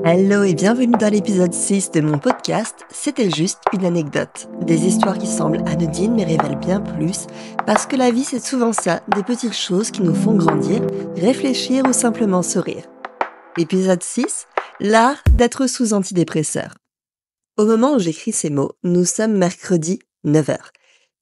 Hello et bienvenue dans l'épisode 6 de mon podcast C'était juste une anecdote. Des histoires qui semblent anodines mais révèlent bien plus, parce que la vie c'est souvent ça, des petites choses qui nous font grandir, réfléchir ou simplement sourire. Épisode 6, l'art d'être sous antidépresseur. Au moment où j'écris ces mots, nous sommes mercredi 9h.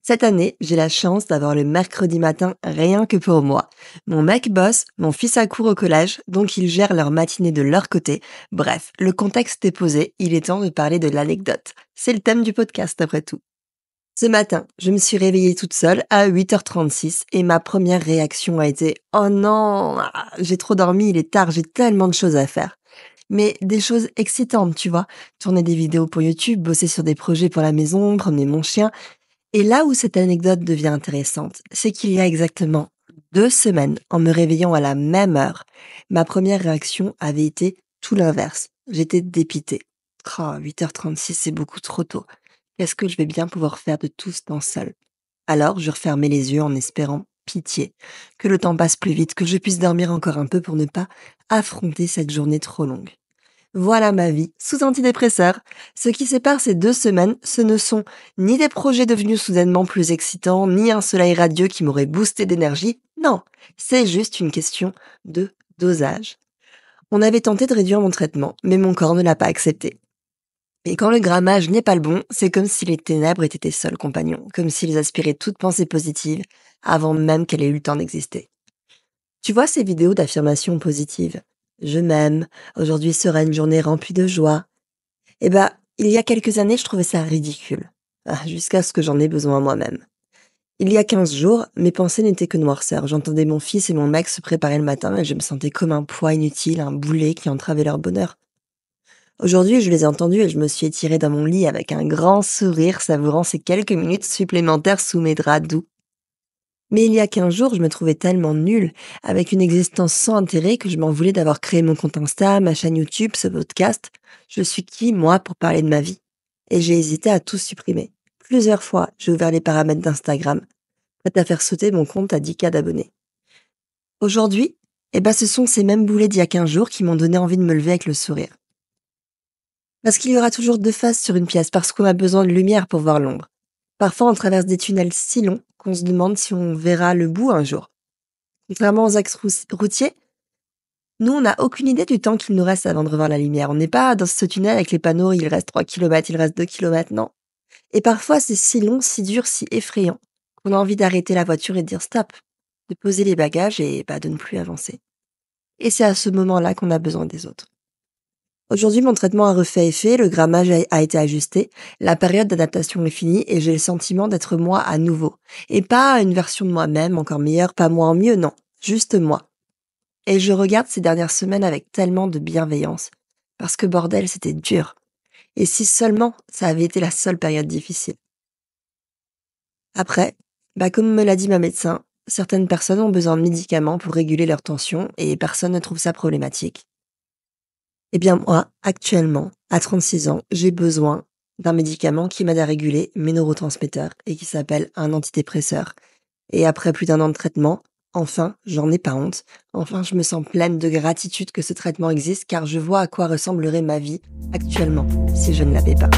Cette année, j'ai la chance d'avoir le mercredi matin rien que pour moi. Mon mec bosse, mon fils a cours au collège, donc ils gèrent leur matinée de leur côté. Bref, le contexte est posé, il est temps de parler de l'anecdote. C'est le thème du podcast après tout. Ce matin, je me suis réveillée toute seule à 8h36 et ma première réaction a été « Oh non, j'ai trop dormi, il est tard, j'ai tellement de choses à faire ». Mais des choses excitantes, tu vois. Tourner des vidéos pour YouTube, bosser sur des projets pour la maison, promener mon chien. Et là où cette anecdote devient intéressante, c'est qu'il y a exactement 2 semaines, en me réveillant à la même heure, ma première réaction avait été tout l'inverse. J'étais dépitée. Oh, 8h36, c'est beaucoup trop tôt. Qu'est-ce que je vais bien pouvoir faire de tout ce temps seul? Alors, je refermais les yeux en espérant pitié, que le temps passe plus vite, que je puisse dormir encore un peu pour ne pas affronter cette journée trop longue. Voilà ma vie, sous antidépresseur. Ce qui sépare ces 2 semaines, ce ne sont ni des projets devenus soudainement plus excitants, ni un soleil radieux qui m'aurait boosté d'énergie. Non, c'est juste une question de dosage. On avait tenté de réduire mon traitement, mais mon corps ne l'a pas accepté. Et quand le grammage n'est pas le bon, c'est comme si les ténèbres étaient tes seuls compagnons, comme s'ils aspiraient toute pensée positive avant même qu'elle ait eu le temps d'exister. Tu vois ces vidéos d'affirmation positive? Je m'aime, aujourd'hui sera une journée remplie de joie. Eh ben, il y a quelques années, je trouvais ça ridicule. Jusqu'à ce que j'en ai besoin moi-même. Il y a 15 jours, mes pensées n'étaient que noirceur. J'entendais mon fils et mon mec se préparer le matin et je me sentais comme un poids inutile, un boulet qui entravait leur bonheur. Aujourd'hui, je les ai entendus et je me suis étirée dans mon lit avec un grand sourire, savourant ces quelques minutes supplémentaires sous mes draps doux. Mais il y a 15 jours, je me trouvais tellement nulle, avec une existence sans intérêt que je m'en voulais d'avoir créé mon compte Insta, ma chaîne YouTube, ce podcast. Je suis qui, moi, pour parler de ma vie? Et j'ai hésité à tout supprimer. Plusieurs fois, j'ai ouvert les paramètres d'Instagram, prête à faire sauter mon compte à 10K d'abonnés. Aujourd'hui, ce sont ces mêmes boulets d'il y a 15 jours qui m'ont donné envie de me lever avec le sourire. Parce qu'il y aura toujours 2 faces sur une pièce, parce qu'on a besoin de lumière pour voir l'ombre. Parfois, on traverse des tunnels si longs qu'on se demande si on verra le bout un jour. Contrairement aux axes routiers, nous, on n'a aucune idée du temps qu'il nous reste avant de revoir la lumière. On n'est pas dans ce tunnel avec les panneaux, il reste 3 kilomètres, il reste 2 kilomètres, non. Et parfois, c'est si long, si dur, si effrayant, qu'on a envie d'arrêter la voiture et de dire stop, de poser les bagages et de ne plus avancer. Et c'est à ce moment-là qu'on a besoin des autres. Aujourd'hui, mon traitement a refait effet, le grammage a été ajusté, la période d'adaptation est finie et j'ai le sentiment d'être moi à nouveau. Et pas une version de moi-même encore meilleure, pas moi en mieux, non, juste moi. Et je regarde ces dernières semaines avec tellement de bienveillance, parce que bordel, c'était dur. Et si seulement ça avait été la seule période difficile. Après, comme me l'a dit ma médecin, certaines personnes ont besoin de médicaments pour réguler leur tension et personne ne trouve ça problématique. Eh bien moi, actuellement, à 36 ans, j'ai besoin d'un médicament qui m'aide à réguler mes neurotransmetteurs et qui s'appelle un antidépresseur. Et après plus d'1 an de traitement, enfin, j'en ai pas honte, enfin je me sens pleine de gratitude que ce traitement existe car je vois à quoi ressemblerait ma vie actuellement si je ne l'avais pas.